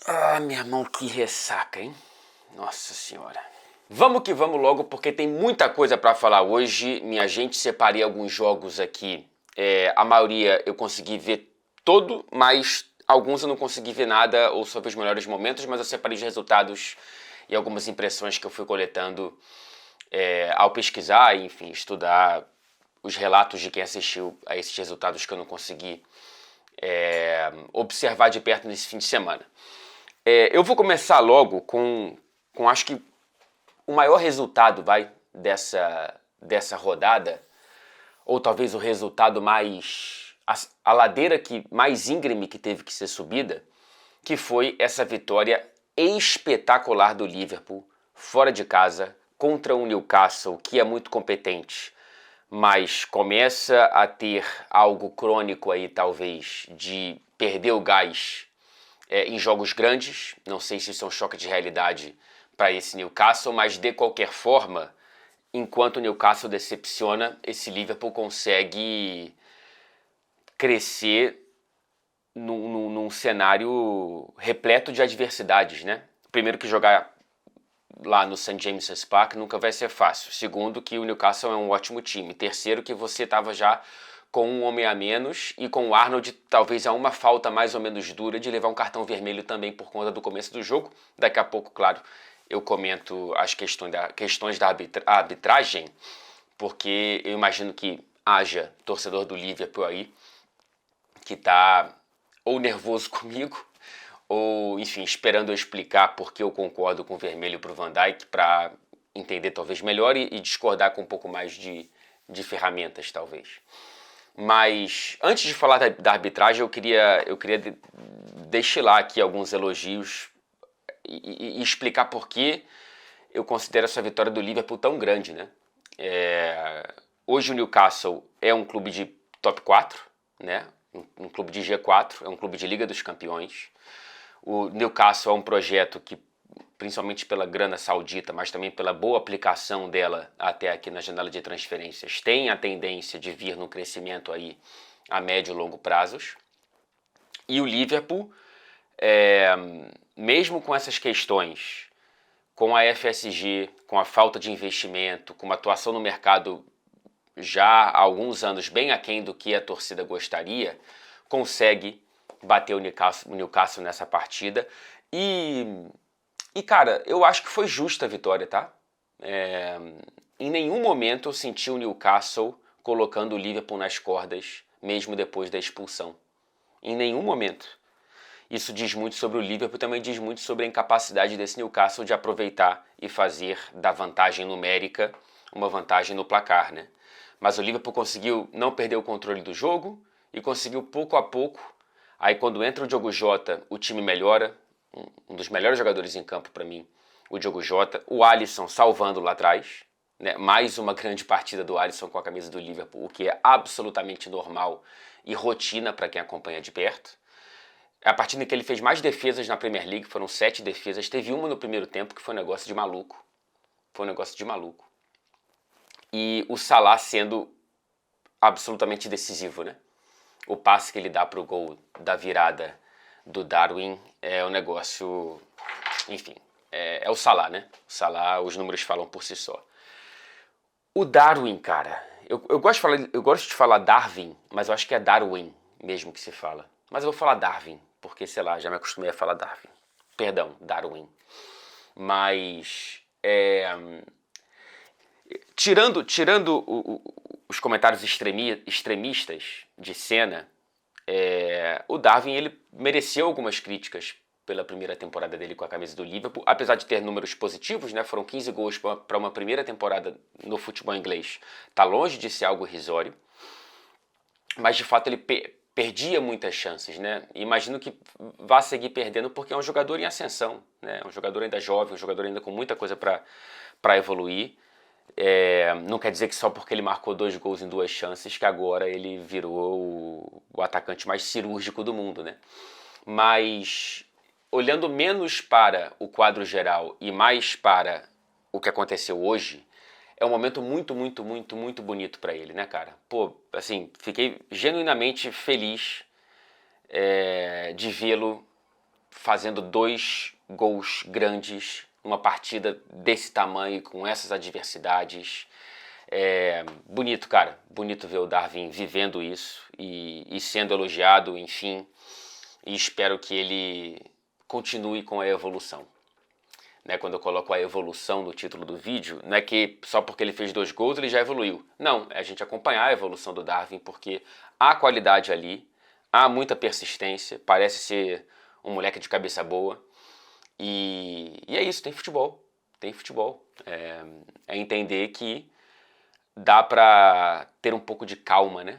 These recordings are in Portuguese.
Ah, meu irmão, que ressaca, hein? Nossa senhora. Vamos que vamos logo, porque tem muita coisa pra falar hoje. Minha gente, separei alguns jogos aqui. A maioria eu consegui ver todo, mas alguns eu não consegui ver nada, ou só vi os melhores momentos, mas eu separei os resultados e algumas impressões que eu fui coletando ao pesquisar e, enfim, estudar os relatos de quem assistiu a esses resultados que eu não consegui observar de perto nesse fim de semana. Eu vou começar logo com acho que o maior resultado dessa rodada, ou talvez o resultado mais, a ladeira mais íngreme que teve que ser subida, que foi essa vitória espetacular do Liverpool fora de casa contra o Newcastle, que é muito competente, mas começa a ter algo crônico aí, talvez, de perder o gás em jogos grandes. Não sei se isso é um choque de realidade para esse Newcastle, mas de qualquer forma, enquanto o Newcastle decepciona, esse Liverpool consegue crescer num cenário repleto de adversidades, né? Primeiro que jogar lá no St. James's Park nunca vai ser fácil. Segundo que o Newcastle é um ótimo time. Terceiro que você estava já com um homem a menos e com o Arnold talvez a uma falta mais ou menos dura de levar um cartão vermelho também por conta do começo do jogo. Daqui a pouco, claro, eu comento as questões da arbitragem, porque eu imagino que haja torcedor do Liverpool aí que está ou nervoso comigo ou, enfim, esperando eu explicar por que eu concordo com o vermelho para o Van Dijk para entender talvez melhor e discordar com um pouco mais de ferramentas, talvez. Mas antes de falar da arbitragem, eu queria destilar aqui alguns elogios e explicar por que eu considero essa vitória do Liverpool tão grande, né? Hoje o Newcastle é um clube de top 4, né? Um clube de G4, é um clube de Liga dos Campeões. O Newcastle é um projeto que, principalmente pela grana saudita, mas também pela boa aplicação dela até aqui na janela de transferências, tem a tendência de vir no crescimento aí a médio e longo prazos. E o Liverpool, mesmo com essas questões, com a FSG, com a falta de investimento, com uma atuação no mercado já há alguns anos bem aquém do que a torcida gostaria, consegue bater o Newcastle nessa partida. E, cara, eu acho que foi justa a vitória, tá? Em nenhum momento eu senti o Newcastle colocando o Liverpool nas cordas, mesmo depois da expulsão. Em nenhum momento. Isso diz muito sobre o Liverpool, também diz muito sobre a incapacidade desse Newcastle de aproveitar e fazer da vantagem numérica uma vantagem no placar, né? Mas o Liverpool conseguiu não perder o controle do jogo e conseguiu pouco a pouco. Aí quando entra o Diogo Jota, o time melhora. Um dos melhores jogadores em campo para mim, o Diogo Jota. O Alisson salvando lá atrás, né? Mais uma grande partida do Alisson com a camisa do Liverpool, o que é absolutamente normal e rotina para quem acompanha de perto. A partida em que ele fez mais defesas na Premier League, foram 7 defesas. Teve uma no primeiro tempo que foi um negócio de maluco. Foi um negócio de maluco. E o Salah sendo absolutamente decisivo, né? O passe que ele dá pro gol da virada do Darwin é um negócio... Enfim, é o Salah, né? O Salah, os números falam por si só. O Darwin, cara... Eu gosto de falar Darwin, mas eu acho que é Darwin mesmo que se fala. Mas eu vou falar Darwin, porque, sei lá, já me acostumei a falar Darwin. Perdão, Mas... Tirando os comentários extremistas de cena, o Darwin ele mereceu algumas críticas pela primeira temporada dele com a camisa do Liverpool, apesar de ter números positivos, né? Foram 15 gols para uma primeira temporada no futebol inglês. Tá longe de ser algo irrisório, mas de fato ele perdia muitas chances, né? E imagino que vá seguir perdendo porque é um jogador em ascensão, né? É um jogador ainda jovem, um jogador ainda com muita coisa para evoluir. Não quer dizer que só porque ele marcou 2 gols em 2 chances que agora ele virou o atacante mais cirúrgico do mundo, né? Mas olhando menos para o quadro geral e mais para o que aconteceu hoje, é um momento muito, muito, muito, muito bonito para ele, né, cara? Pô, assim, fiquei genuinamente feliz de vê-lo fazendo 2 gols grandes numa partida desse tamanho, com essas adversidades. Bonito, cara. Bonito ver o Darwin vivendo isso e sendo elogiado, enfim. E espero que ele continue com a evolução. Né, quando eu coloco a evolução no título do vídeo, não é que só porque ele fez 2 gols ele já evoluiu. Não, é a gente acompanhar a evolução do Darwin, porque há qualidade ali, há muita persistência, parece ser um moleque de cabeça boa. E é isso, tem futebol. Tem futebol. É entender que dá pra ter um pouco de calma, né?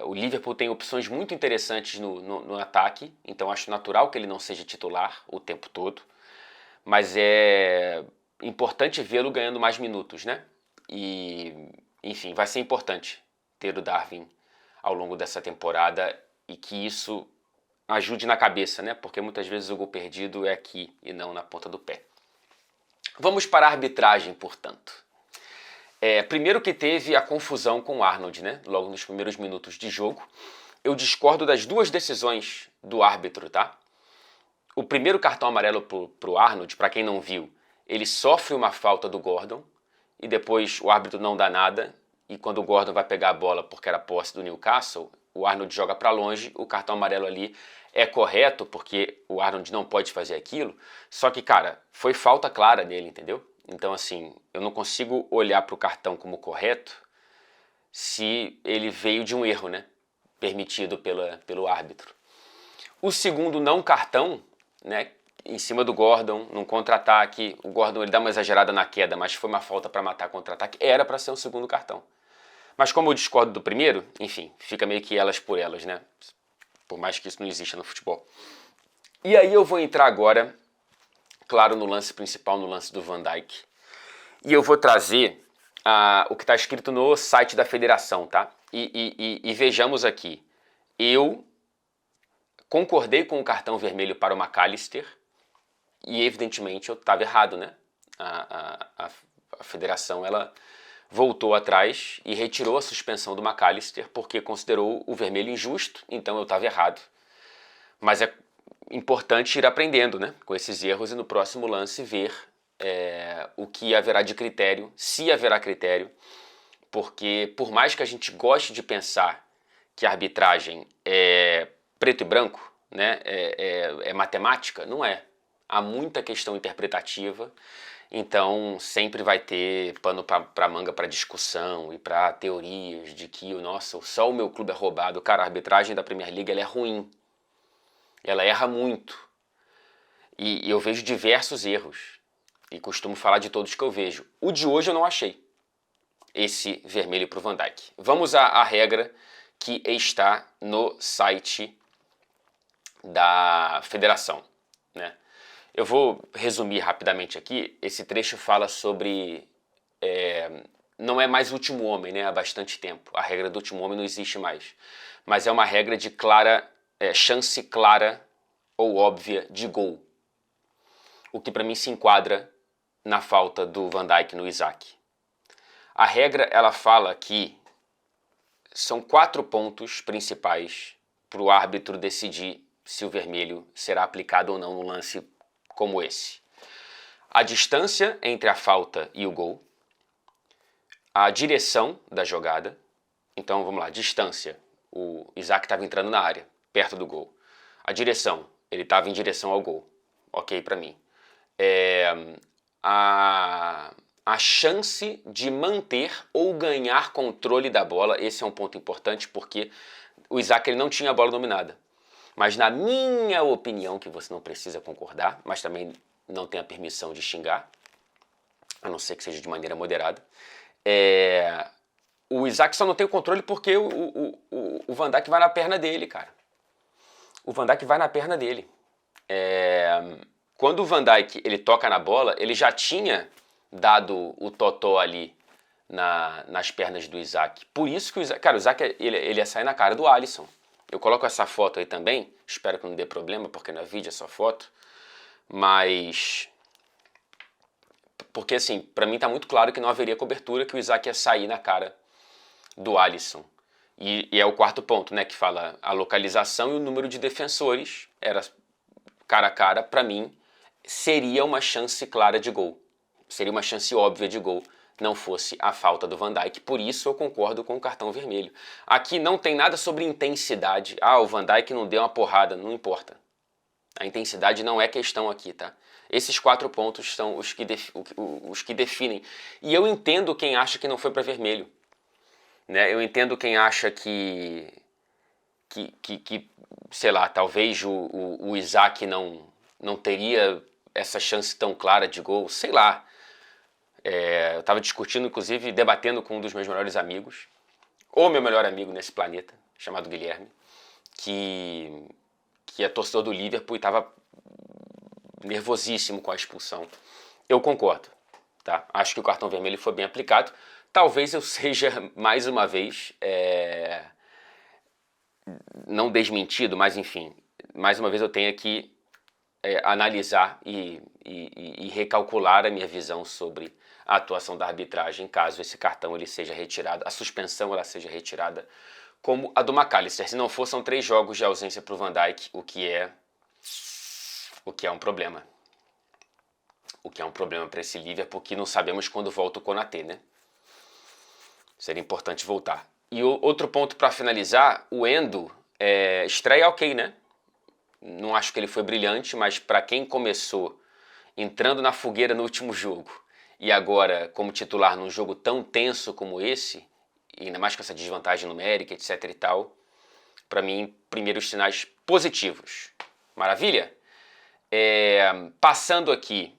O Liverpool tem opções muito interessantes no ataque, então acho natural que ele não seja titular o tempo todo. Mas é importante vê-lo ganhando mais minutos, né? E, enfim, vai ser importante ter o Darwin ao longo dessa temporada e que isso ajude na cabeça, né? Porque muitas vezes o gol perdido é aqui e não na ponta do pé. Vamos para a arbitragem, portanto. Primeiro que teve a confusão com o Arnold, né? Logo nos primeiros minutos de jogo. Eu discordo das 2 decisões do árbitro, tá? O primeiro cartão amarelo pro Arnold, para quem não viu, ele sofre uma falta do Gordon e depois o árbitro não dá nada e quando o Gordon vai pegar a bola porque era posse do Newcastle, o Arnold joga para longe, o cartão amarelo ali é correto porque o Arnold não pode fazer aquilo, só que, cara, foi falta clara dele, entendeu? Então, assim, eu não consigo olhar para o cartão como correto se ele veio de um erro, né, permitido pelo árbitro. O segundo não cartão, né, em cima do Gordon, num contra-ataque, o Gordon ele dá uma exagerada na queda, mas foi uma falta para matar contra-ataque, era para ser um segundo cartão. Mas como eu discordo do primeiro, enfim, fica meio que elas por elas, né, por mais que isso não exista no futebol. E aí eu vou entrar agora, claro, no lance principal, no lance do Van Dijk, e eu vou trazer o que está escrito no site da federação, tá? E vejamos aqui, eu concordei com o cartão vermelho para o McAllister e evidentemente eu estava errado, né? A federação ela voltou atrás e retirou a suspensão do McAllister porque considerou o vermelho injusto, então eu estava errado. Mas é importante ir aprendendo, né, com esses erros e no próximo lance ver o que haverá de critério, se haverá critério, porque por mais que a gente goste de pensar que a arbitragem é preto e branco, né, é matemática, não é. Há muita questão interpretativa, então sempre vai ter pano para manga para discussão e para teorias de que só o meu clube é roubado. Cara, a arbitragem da Premier League ela é ruim, ela erra muito e eu vejo diversos erros e costumo falar de todos que eu vejo. O de hoje eu não achei esse vermelho para o Van Dijk. Vamos à regra que está no site da federação, né? Eu vou resumir rapidamente aqui. Esse trecho fala sobre não é mais o último homem, né? Há bastante tempo. A regra do último homem não existe mais, mas é uma regra de chance clara ou óbvia de gol, o que para mim se enquadra na falta do Van Dijk no Isaac. A regra ela fala que são 4 pontos principais para o árbitro decidir se o vermelho será aplicado ou não no lance como esse. A distância entre a falta e o gol, a direção da jogada. Então vamos lá, distância, o Isaac estava entrando na área, perto do gol. A direção, ele estava em direção ao gol, ok para mim. A chance de manter ou ganhar controle da bola, esse é um ponto importante porque o Isaac ele não tinha a bola dominada. Mas na minha opinião, que você não precisa concordar, mas também não tem a permissão de xingar, a não ser que seja de maneira moderada, o Isaac só não tem o controle porque o Van Dijk vai na perna dele, cara. O Van Dijk vai na perna dele. Quando o Van Dijk ele toca na bola, ele já tinha dado o totó ali nas pernas do Isaac. Por isso que o Isaac ele ia sair na cara do Alisson. Eu coloco essa foto aí também, espero que não dê problema, porque não é vídeo, é só foto. Mas... porque assim, pra mim tá muito claro que não haveria cobertura, que o Isaac ia sair na cara do Alisson. E é o 4º ponto, né, que fala a localização e o número de defensores. cara a cara, para mim, seria uma chance clara de gol. Seria uma chance óbvia de gol, não fosse a falta do Van Dijk. Por isso eu concordo com o cartão vermelho. Aqui não tem nada sobre intensidade. O Van Dijk não deu uma porrada, não importa. A intensidade não é questão aqui, tá? Esses 4 pontos são os que definem. E eu entendo quem acha que não foi para vermelho. Né? Eu entendo quem acha que sei lá, talvez o Isaac não teria essa chance tão clara de gol, sei lá. Eu estava discutindo, inclusive, debatendo com um dos meus melhores amigos, ou meu melhor amigo nesse planeta, chamado Guilherme, que é torcedor do Liverpool e estava nervosíssimo com a expulsão. Eu concordo, tá? Acho que o cartão vermelho foi bem aplicado. Talvez eu seja, mais uma vez, não desmentido, mas enfim, mais uma vez eu tenho que analisar e recalcular a minha visão sobre a atuação da arbitragem, caso esse cartão ele seja retirado, a suspensão ela seja retirada, como a do McAllister. Se não for, são 3 jogos de ausência para o Van Dijk, o que é um problema. O que é um problema para esse Liverpool, porque não sabemos quando volta o Konaté, né? Seria importante voltar. E outro ponto para finalizar, o Endo, estreia ok, né? Não acho que ele foi brilhante, mas para quem começou entrando na fogueira no último jogo e agora como titular num jogo tão tenso como esse, e ainda mais com essa desvantagem numérica, etc e tal, para mim, primeiros sinais positivos. Maravilha? Passando aqui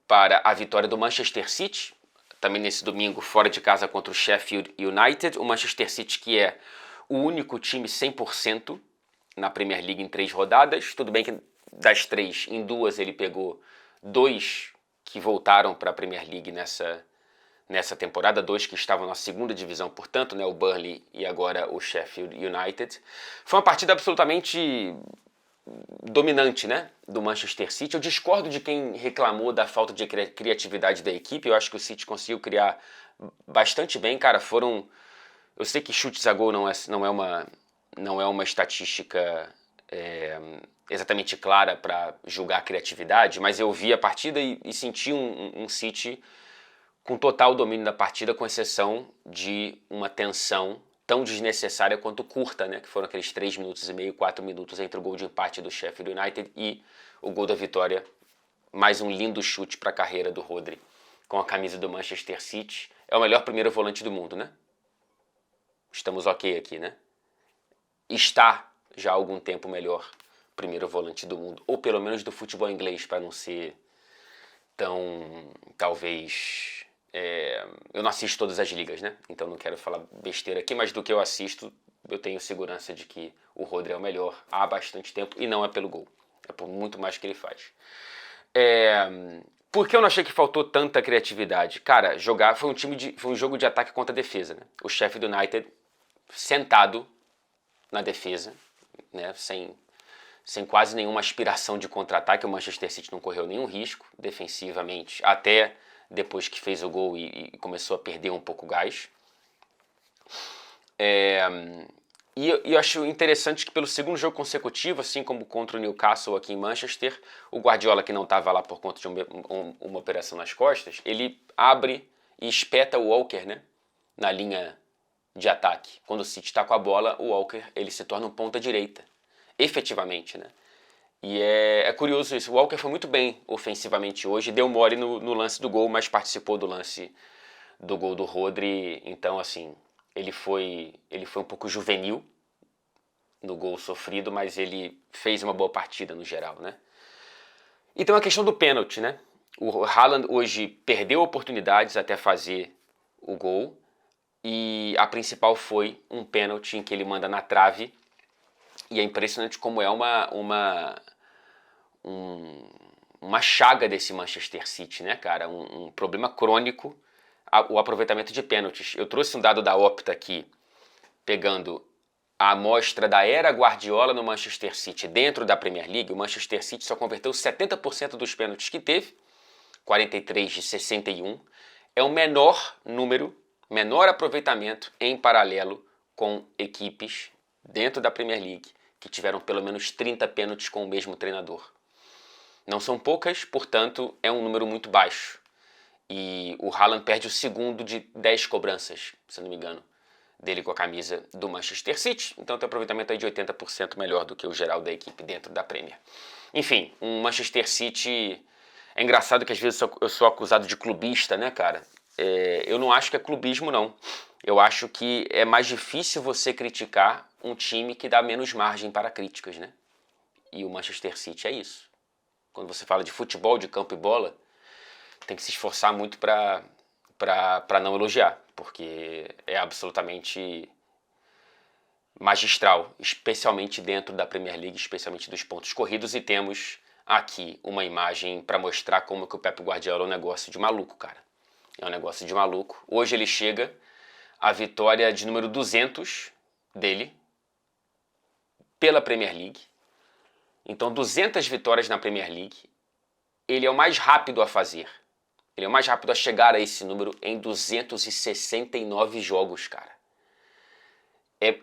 para a vitória do Manchester City, também nesse domingo, fora de casa contra o Sheffield United. O Manchester City, que é o único time 100% na Premier League em 3 rodadas. Tudo bem que das 3, em 2 ele pegou 2 que voltaram para a Premier League nessa temporada, 2 que estavam na segunda divisão, portanto, né, o Burnley e agora o Sheffield United. Foi uma partida absolutamente dominante, né, do Manchester City. Eu discordo de quem reclamou da falta de criatividade da equipe. Eu acho que o City conseguiu criar bastante bem, cara. Eu sei que chutes a gol não é uma estatística exatamente clara para julgar a criatividade, mas eu vi a partida e senti um City com total domínio da partida, com exceção de uma tensão tão desnecessária quanto curta, né? Que foram aqueles 3 minutos e meio, 4 minutos entre o gol de empate do Sheffield United e o gol da vitória. Mais um lindo chute para a carreira do Rodri com a camisa do Manchester City. É o melhor primeiro volante do mundo, né? Estamos ok aqui, né? Está já há algum tempo o melhor primeiro volante do mundo, ou pelo menos do futebol inglês, para não ser tão, talvez... eu não assisto todas as ligas, né? Então não quero falar besteira aqui, mas do que eu assisto, eu tenho segurança de que o Rodri é o melhor há bastante tempo, e não é pelo gol, é por muito mais que ele faz. Por que eu não achei que faltou tanta criatividade? Cara, foi um jogo de ataque contra a defesa, né? O Sheffield United sentado na defesa, né? Sem quase nenhuma aspiração de contra-ataque. O Manchester City não correu nenhum risco defensivamente, até depois que fez o gol e começou a perder um pouco o gás. E eu acho interessante que pelo segundo jogo consecutivo, assim como contra o Newcastle aqui em Manchester, o Guardiola, que não estava lá por conta de uma operação nas costas, ele abre e espeta o Walker, né, na linha de ataque. Quando o City está com a bola, o Walker ele se torna um ponta-direita, efetivamente, né? E é curioso isso. O Walker foi muito bem ofensivamente hoje, deu mole no lance do gol, mas participou do lance do gol do Rodri. Então, assim, ele foi um pouco juvenil no gol sofrido, mas ele fez uma boa partida no geral, né? Então a questão do pênalti, né? O Haaland hoje perdeu oportunidades até fazer o gol, e a principal foi um pênalti em que ele manda na trave. E é impressionante como é uma chaga desse Manchester City, né, cara? Um problema crônico, o aproveitamento de pênaltis. Eu trouxe um dado da Opta aqui, pegando a amostra da era Guardiola no Manchester City dentro da Premier League. O Manchester City só converteu 70% dos pênaltis que teve, 43 de 61. É o menor aproveitamento em paralelo com equipes dentro da Premier League que tiveram pelo menos 30 pênaltis com o mesmo treinador. Não são poucas, portanto, é um número muito baixo. E o Haaland perde o segundo de 10 cobranças, se não me engano, dele com a camisa do Manchester City. Então tem um aproveitamento aí de 80% melhor do que o geral da equipe dentro da Premier. Enfim, um Manchester City... É engraçado que às vezes eu sou acusado de clubista, né, cara? Eu não acho que é clubismo, não. Eu acho que é mais difícil você criticar um time que dá menos margem para críticas, né? E o Manchester City é isso. Quando você fala de futebol, de campo e bola, tem que se esforçar muito para não elogiar, porque é absolutamente magistral, especialmente dentro da Premier League, especialmente dos pontos corridos, e temos aqui uma imagem para mostrar como que o Pep Guardiola é um negócio de maluco, cara. É um negócio de maluco. Hoje ele chega à vitória de número 200 dele pela Premier League. Então 200 vitórias na Premier League. Ele é o mais rápido a fazer. Ele é o mais rápido a chegar a esse número em 269 jogos, cara.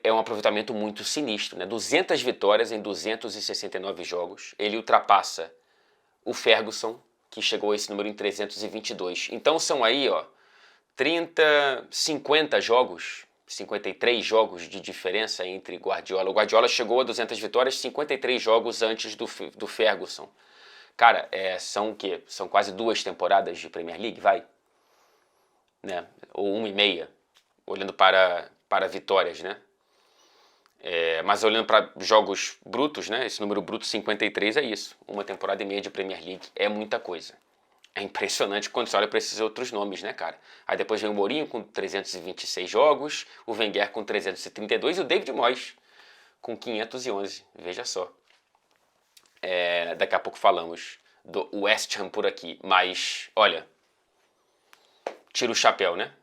É um aproveitamento muito sinistro, né? 200 vitórias em 269 jogos. Ele ultrapassa o Ferguson, que chegou a esse número em 322. Então são aí, ó, 30, 50 jogos, 53 jogos de diferença entre Guardiola. O Guardiola chegou a 200 vitórias 53 jogos antes do Ferguson. Cara, são o quê? São quase 2 temporadas de Premier League, vai? Né? Ou 1,5, olhando para vitórias, né? Mas olhando para jogos brutos, né? Esse número bruto 53 é isso. 1,5 temporada de Premier League é muita coisa. É impressionante quando você olha para esses outros nomes, né, cara? Aí depois vem o Mourinho com 326 jogos, o Wenger com 332 e o David Moyes com 511. Veja só. Daqui a pouco falamos do West Ham por aqui. Mas, olha, tira o chapéu, né?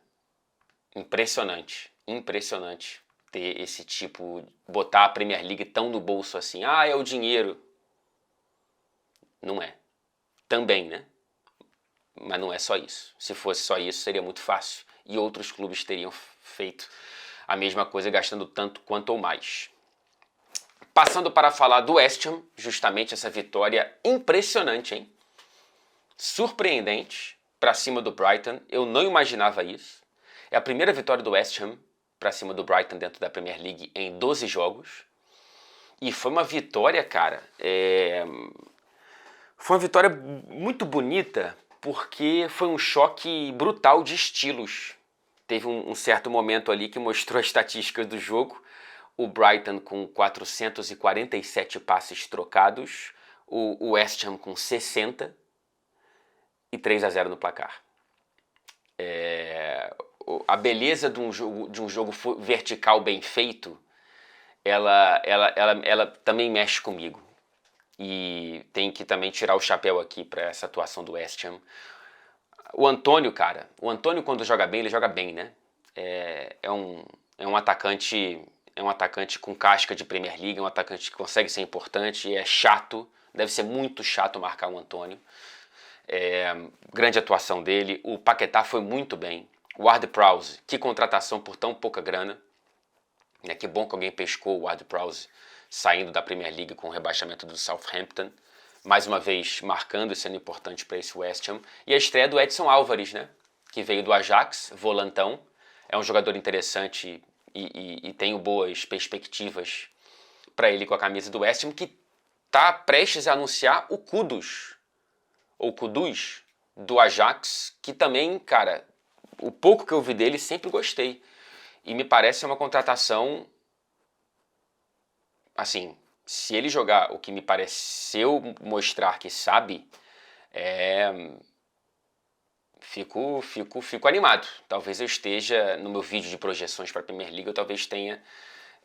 Impressionante. Impressionante ter esse tipo... Botar a Premier League tão no bolso assim. Ah, é o dinheiro. Não é. Também, né? Mas não é só isso. Se fosse só isso, seria muito fácil. E outros clubes teriam feito a mesma coisa, gastando tanto quanto ou mais. Passando para falar do West Ham, justamente essa vitória impressionante, hein? Surpreendente para cima do Brighton. Eu não imaginava isso. É a primeira vitória do West Ham para cima do Brighton dentro da Premier League em 12 jogos. E foi uma vitória, cara... Foi uma vitória muito bonita, porque foi um choque brutal de estilos. Teve um certo momento ali que mostrou as estatísticas do jogo. O Brighton com 447 passes trocados, o West Ham com 60 e 3-0 no placar. A beleza de um jogo vertical bem feito, ela também mexe comigo. E tem que também tirar o chapéu aqui para essa atuação do West Ham. O Antônio, cara, quando joga bem, ele joga bem, né? É um atacante com casca de Premier League, é um atacante que consegue ser importante, é chato, deve ser muito chato marcar o Antônio. Grande atuação dele. O Paquetá foi muito bem. O Ward-Prowse, que contratação por tão pouca grana. Né? Que bom que alguém pescou o Ward-Prowse saindo da Premier League com o rebaixamento do Southampton. Mais uma vez marcando e sendo importante para esse West Ham. E a estreia do Edson Álvares, né? Que veio do Ajax, volantão. É um jogador interessante e tenho boas perspectivas para ele com a camisa do West Ham, que está prestes a anunciar o Kudus, ou Kudus, do Ajax, que também, cara, o pouco que eu vi dele sempre gostei. E me parece uma contratação, assim, se ele jogar o que me pareceu mostrar que sabe, fico animado. Talvez eu esteja, no meu vídeo de projeções para a Premier League, eu talvez tenha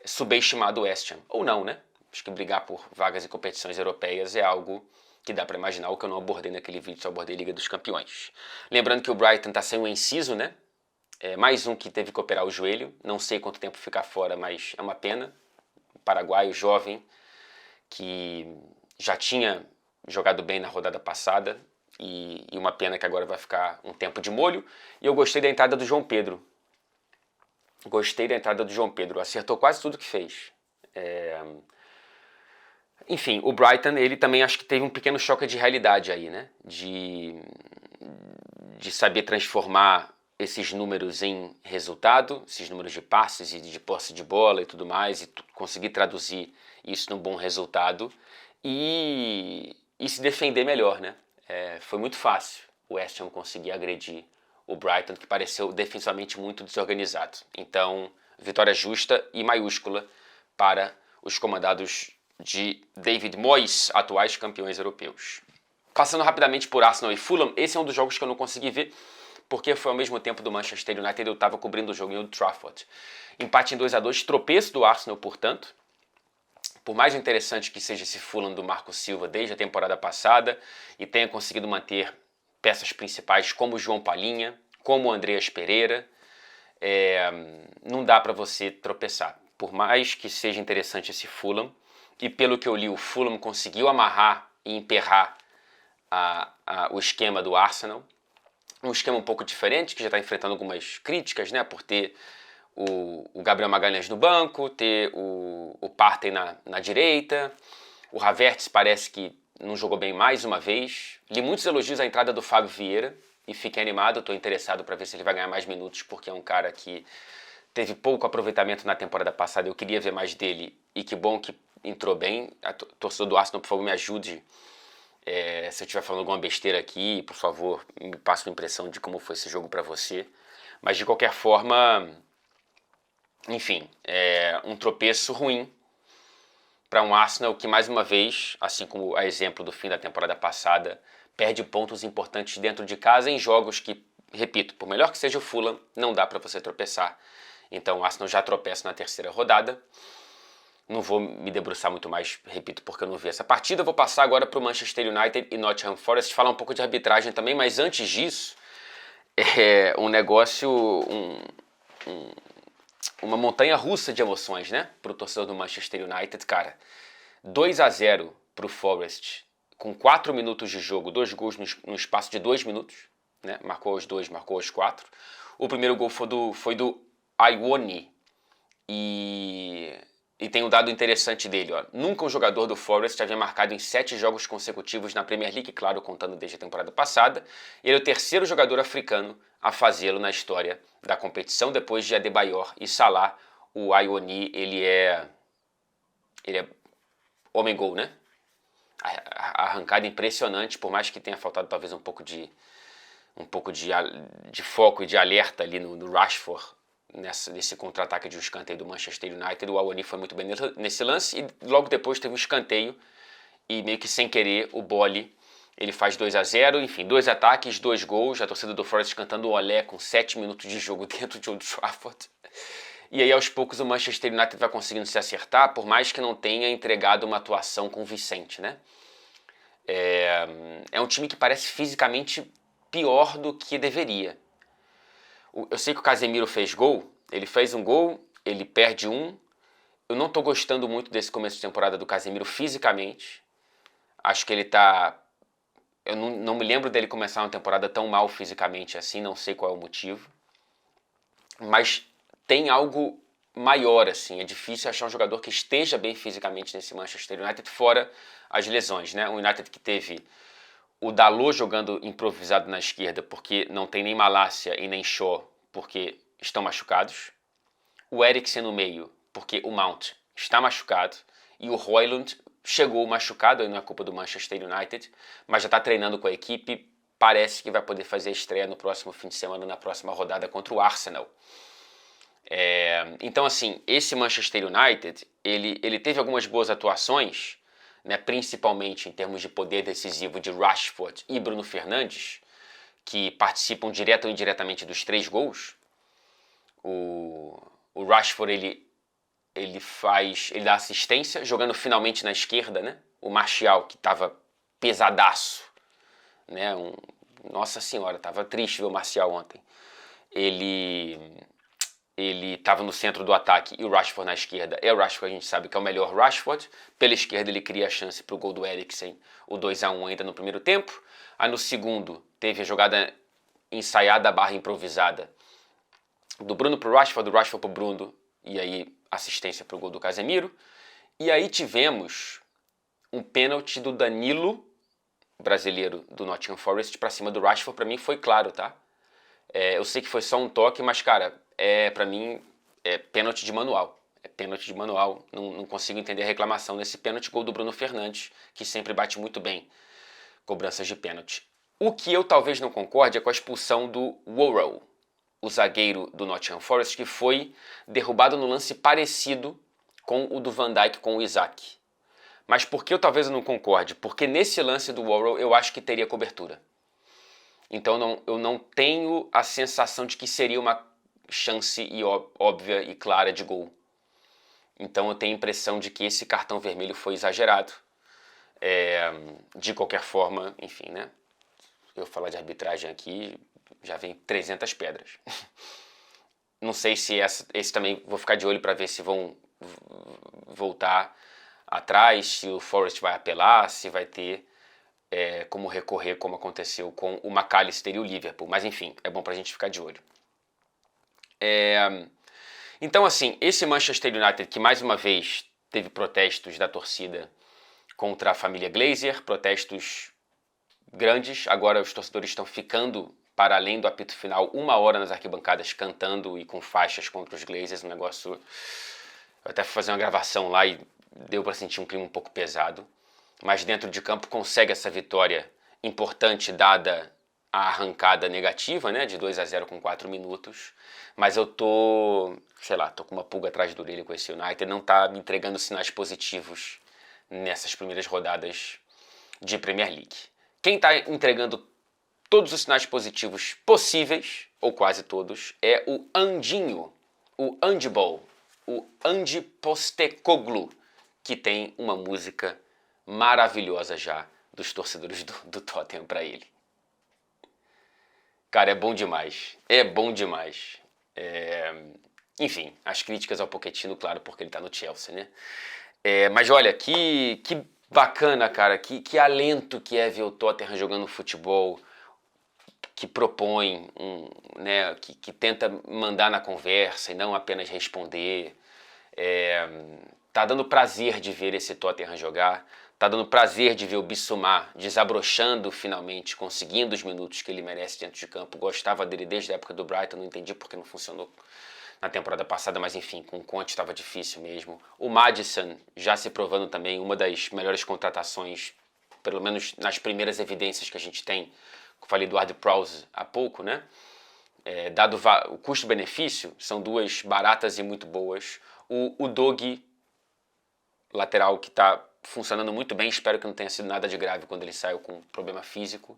subestimado o West Ham. Ou não, né? Acho que brigar por vagas em competições europeias é algo que dá para imaginar, o que eu não abordei naquele vídeo, só abordei Liga dos Campeões. Lembrando que o Brighton está sem o Enciso, né? Mais um que teve que operar o joelho. Não sei quanto tempo ficar fora, mas é uma pena. Um paraguaio jovem que já tinha jogado bem na rodada passada e uma pena que agora vai ficar um tempo de molho. E eu gostei da entrada do João Pedro. Acertou quase tudo que fez. Enfim, o Brighton, ele também acho que teve um pequeno choque de realidade aí, né? De saber transformar esses números em resultado, esses números de passes e de posse de bola e tudo mais, e conseguir traduzir isso num bom resultado e se defender melhor, né? Foi muito fácil o West Ham conseguir agredir o Brighton, que pareceu defensivamente muito desorganizado. Então, vitória justa e maiúscula para os comandados de David Moyes, atuais campeões europeus. Passando rapidamente por Arsenal e Fulham, esse é um dos jogos que eu não consegui ver, porque foi ao mesmo tempo do Manchester United, eu estava cobrindo o jogo em Old Trafford. Empate em 2-2, tropeço do Arsenal, portanto. Por mais interessante que seja esse Fulham do Marco Silva desde a temporada passada e tenha conseguido manter peças principais como o João Palhinha, como o Andreas Pereira, não dá para você tropeçar. Por mais que seja interessante esse Fulham, e pelo que eu li, o Fulham conseguiu amarrar e emperrar o esquema do Arsenal, um esquema um pouco diferente, que já está enfrentando algumas críticas, né, por ter o Gabriel Magalhães no banco, ter o Partey na direita, o Havertz parece que não jogou bem mais uma vez. Li muitos elogios à entrada do Fábio Vieira e fiquei animado, estou interessado para ver se ele vai ganhar mais minutos, porque é um cara que teve pouco aproveitamento na temporada passada, eu queria ver mais dele e que bom que entrou bem. A torcedor do Arsenal, por favor, me ajude. Se eu estiver falando alguma besteira aqui, por favor, me passe uma impressão de como foi esse jogo para você. Mas de qualquer forma, enfim, um tropeço ruim para um Arsenal que, mais uma vez, assim como a exemplo do fim da temporada passada, perde pontos importantes dentro de casa em jogos que, repito, por melhor que seja o Fulham, não dá para você tropeçar. Então o Arsenal já tropeça na terceira rodada. Não vou me debruçar muito mais, repito, porque eu não vi essa partida. Eu vou passar agora para o Manchester United e Nottingham Forest, falar um pouco de arbitragem também, mas antes disso, um negócio, uma montanha russa de emoções, né? Para o torcedor do Manchester United, cara. 2-0 para o Forest, com 4 minutos de jogo, 2 gols no espaço de 2 minutos, né? Marcou os 2, marcou os 4. O primeiro gol foi do Iwoni e tem um dado interessante dele, ó. Nunca um jogador do Forest havia marcado em 7 jogos consecutivos na Premier League, claro, contando desde a temporada passada. Ele é o terceiro jogador africano a fazê-lo na história da competição, depois de Adebayor e Salah. O Iwoni, ele é homem-gol, né? A arrancada impressionante, por mais que tenha faltado talvez um pouco de foco e de alerta ali no Rashford, nesse contra-ataque de um escanteio do Manchester United. O Awoniyi foi muito bem nesse lance e logo depois teve um escanteio e meio que sem querer o Boly ele faz 2-0, enfim, 2 ataques, 2 gols, a torcida do Forest cantando o olé com 7 minutos de jogo dentro de Old Trafford. E aí aos poucos o Manchester United vai conseguindo se acertar, por mais que não tenha entregado uma atuação convincente, né? É um time que parece fisicamente pior do que deveria. Eu sei que o Casemiro fez gol, ele fez um gol, ele perde um. Eu não tô gostando muito desse começo de temporada do Casemiro fisicamente. Acho que ele tá... Eu não me lembro dele começar uma temporada tão mal fisicamente assim, não sei qual é o motivo. Mas tem algo maior, assim. É difícil achar um jogador que esteja bem fisicamente nesse Manchester United, fora as lesões, né? Um United que teve o Dalot jogando improvisado na esquerda, porque não tem nem Malásia e nem Shaw, porque estão machucados. O Eriksen no meio, porque o Mount está machucado. E o Højlund chegou machucado, aí não é culpa do Manchester United, mas já está treinando com a equipe. Parece que vai poder fazer a estreia no próximo fim de semana, na próxima rodada contra o Arsenal. Então, assim, esse Manchester United, ele teve algumas boas atuações, né, principalmente em termos de poder decisivo de Rashford e Bruno Fernandes, que participam direto ou indiretamente dos 3 gols. O Rashford, ele dá assistência, jogando finalmente na esquerda, né? O Martial, que estava pesadaço, né? Nossa senhora, estava triste ver o Martial ontem. Ele estava no centro do ataque e o Rashford na esquerda. O Rashford, a gente sabe que é o melhor Rashford. Pela esquerda ele cria a chance para o gol do Eriksen, o 2-1 ainda no primeiro tempo. Aí no segundo teve a jogada ensaiada barra improvisada do Bruno para o Rashford, do Rashford para o Bruno, e aí assistência para o gol do Casemiro. E aí tivemos um pênalti do Danilo, brasileiro do Nottingham Forest, pra cima do Rashford, pra mim foi claro, tá? Eu sei que foi só um toque, mas, cara, pra mim, é pênalti de manual. É pênalti de manual. Não consigo entender a reclamação nesse pênalti. Gol do Bruno Fernandes, que sempre bate muito bem cobranças de pênalti. O que eu talvez não concorde é com a expulsão do Worrell, o zagueiro do Nottingham Forest, que foi derrubado no lance parecido com o do Van Dijk com o Isaac. Mas por que eu talvez não concorde? Porque nesse lance do Worrell eu acho que teria cobertura. Então eu não tenho a sensação de que seria uma chance óbvia e clara de gol. Então eu tenho a impressão de que esse cartão vermelho foi exagerado. De qualquer forma, enfim, né? Eu falar de arbitragem aqui, já vem 300 pedras. Não sei se esse também, vou ficar de olho para ver se vão voltar atrás, se o Forest vai apelar, se vai ter como recorrer, como aconteceu com o McAllister e o Liverpool. Mas enfim, é bom pra gente ficar de olho. Então assim, esse Manchester United que mais uma vez teve protestos da torcida contra a família Glazer, protestos grandes, agora os torcedores estão ficando para além do apito final 1 hora nas arquibancadas cantando e com faixas contra os Glazers, um negócio... Eu até fui fazer uma gravação lá e deu para sentir um clima um pouco pesado, mas dentro de campo consegue essa vitória importante dada a arrancada negativa, né, de 2-0 com 4 minutos, mas eu tô com uma pulga atrás da orelha com esse United, não tá me entregando sinais positivos nessas primeiras rodadas de Premier League. Quem está entregando todos os sinais positivos possíveis, ou quase todos, é o Andinho, o Andibol, o Ange Postecoglou, que tem uma música maravilhosa já dos torcedores do Tottenham para ele. Cara, é bom demais, é bom demais. Enfim, as críticas ao Pochettino, claro, porque ele tá no Chelsea, né? Mas olha, que bacana, cara, que alento que é ver o Tottenham jogando futebol, que propõe, né, que tenta mandar na conversa e não apenas responder. Tá dando prazer de ver esse Tottenham jogar, tá dando prazer de ver o Bissouma desabrochando finalmente, conseguindo os minutos que ele merece dentro de campo. Gostava dele desde a época do Brighton, não entendi porque não funcionou na temporada passada, mas enfim, com o Conte estava difícil mesmo. O Maddison já se provando também uma das melhores contratações, pelo menos nas primeiras evidências que a gente tem. Eu falei do Ward-Prowse há pouco, né? Dado o custo-benefício, são duas baratas e muito boas. O Dogi, lateral, que está funcionando muito bem, espero que não tenha sido nada de grave quando ele saiu com problema físico.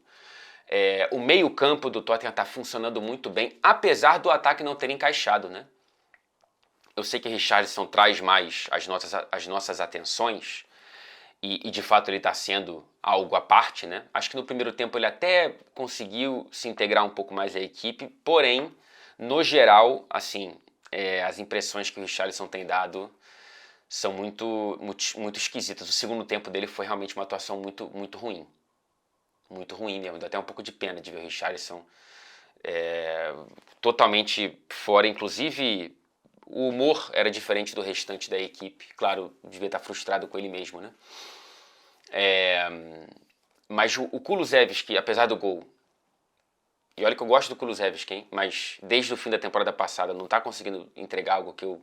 O meio-campo do Tottenham está funcionando muito bem, apesar do ataque não ter encaixado, né? Eu sei que Richarlison traz mais as nossas atenções e de fato ele está sendo algo à parte, né? Acho que no primeiro tempo ele até conseguiu se integrar um pouco mais à equipe, porém, no geral, assim, as impressões que o Richarlison tem dado são muito esquisitas. O segundo tempo dele foi realmente uma atuação muito ruim. Muito ruim mesmo, dá até um pouco de pena de ver o Richarlison totalmente fora. Inclusive, o humor era diferente do restante da equipe. Claro, devia estar frustrado com ele mesmo, né? Mas o Kulusevski, apesar do gol, e olha que eu gosto do Kulusevski, hein? Mas desde o fim da temporada passada não está conseguindo entregar algo que eu,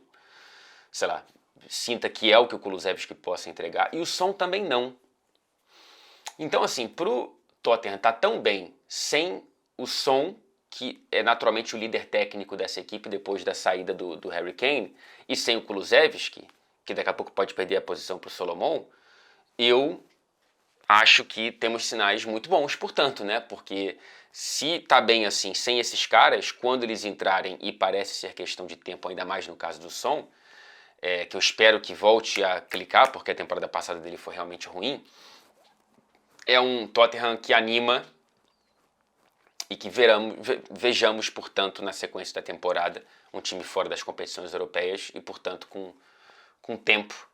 sinta que é o que o Kulusevski possa entregar. E o Son também não. Então, assim, pro Tottenham tá tão bem sem o Son, que é naturalmente o líder técnico dessa equipe depois da saída do Harry Kane, e sem o Kulusevski, que daqui a pouco pode perder a posição pro Solomon, eu acho que temos sinais muito bons, portanto, né? Porque se tá bem assim, sem esses caras, quando eles entrarem, e parece ser questão de tempo, ainda mais no caso do Son, que eu espero que volte a clicar, porque a temporada passada dele foi realmente ruim, é um Tottenham que anima e que vejamos, portanto, na sequência da temporada, um time fora das competições europeias e, portanto, com tempo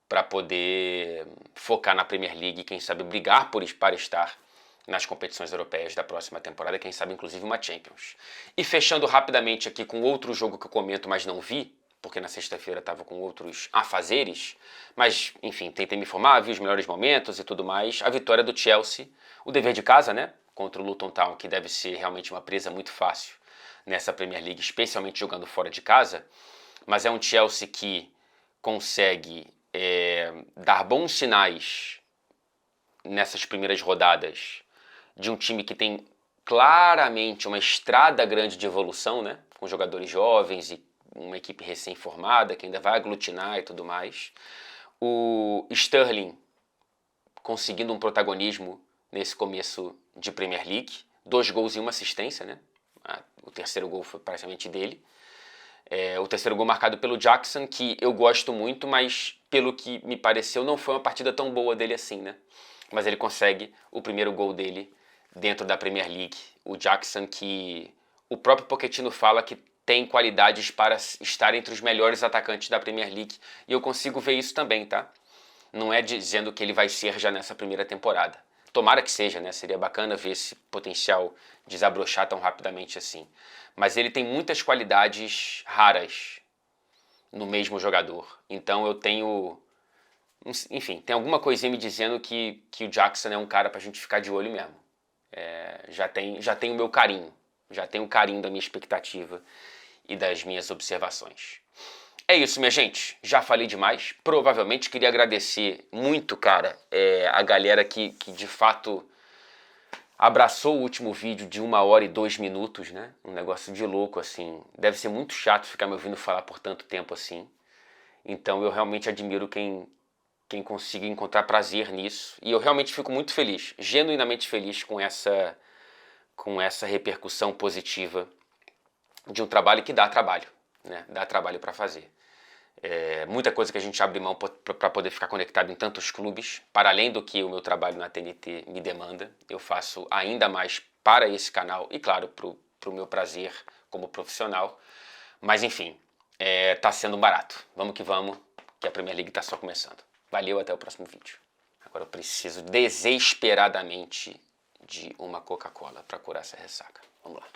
para poder focar na Premier League e, quem sabe, brigar para estar nas competições europeias da próxima temporada, quem sabe, inclusive, uma Champions. E fechando rapidamente aqui com outro jogo que eu comento, mas não vi, porque na sexta-feira estava com outros afazeres, mas, enfim, tentei me informar, vi os melhores momentos e tudo mais. A vitória do Chelsea, o dever de casa, né, contra o Luton Town, que deve ser realmente uma presa muito fácil nessa Premier League, especialmente jogando fora de casa, mas é um Chelsea que consegue dar bons sinais nessas primeiras rodadas de um time que tem claramente uma estrada grande de evolução, né, com jogadores jovens e uma equipe recém-formada que ainda vai aglutinar e tudo mais. O Sterling conseguindo um protagonismo nesse começo de Premier League. 2 gols e 1 assistência, né? O terceiro gol foi praticamente dele. O terceiro gol marcado pelo Jackson, que eu gosto muito, mas pelo que me pareceu não foi uma partida tão boa dele assim, né? Mas ele consegue o primeiro gol dele dentro da Premier League. O Jackson, que o próprio Pochettino fala que tem qualidades para estar entre os melhores atacantes da Premier League, e eu consigo ver isso também, tá? Não é dizendo que ele vai ser já nessa primeira temporada. Tomara que seja, né? Seria bacana ver esse potencial desabrochar tão rapidamente assim. Mas ele tem muitas qualidades raras no mesmo jogador. Então eu tenho... Enfim, tem alguma coisinha me dizendo que o Jackson é um cara pra gente ficar de olho mesmo. Já tem o meu carinho. Já tem o carinho da minha expectativa e das minhas observações. É isso, minha gente. Já falei demais. Provavelmente queria agradecer muito, cara, a galera que de fato abraçou o último vídeo de 1 hora e 2 minutos, né? Um negócio de louco, assim. Deve ser muito chato ficar me ouvindo falar por tanto tempo assim. Então eu realmente admiro quem consiga encontrar prazer nisso. E eu realmente fico muito feliz, genuinamente feliz com essa repercussão positiva de um trabalho que dá trabalho, né? Dá trabalho para fazer. Muita coisa que a gente abre mão para poder ficar conectado em tantos clubes, para além do que o meu trabalho na TNT me demanda. Eu faço ainda mais para esse canal e, claro, para o meu prazer como profissional. Mas, enfim, tá sendo barato. Vamos que vamos, que a Premier League está só começando. Valeu, até o próximo vídeo. Agora eu preciso desesperadamente de uma Coca-Cola para curar essa ressaca. Vamos lá.